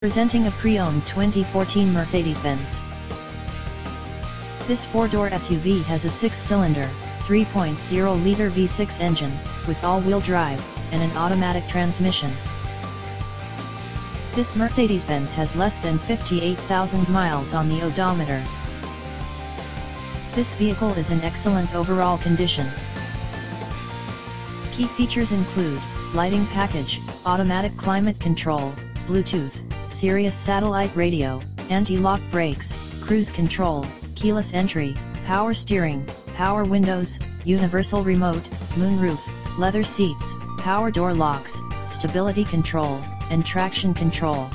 Presenting a pre-owned 2014 Mercedes-Benz. This four-door SUV has a six-cylinder, 3.0-liter V6 engine, with all-wheel drive, and an automatic transmission. This Mercedes-Benz has less than 58,000 miles on the odometer. This vehicle is in excellent overall condition. Key features include lighting package, automatic climate control, Bluetooth, Sirius satellite radio, anti-lock brakes, cruise control, keyless entry, power steering, power windows, universal remote, moonroof, leather seats, power door locks, stability control, and traction control.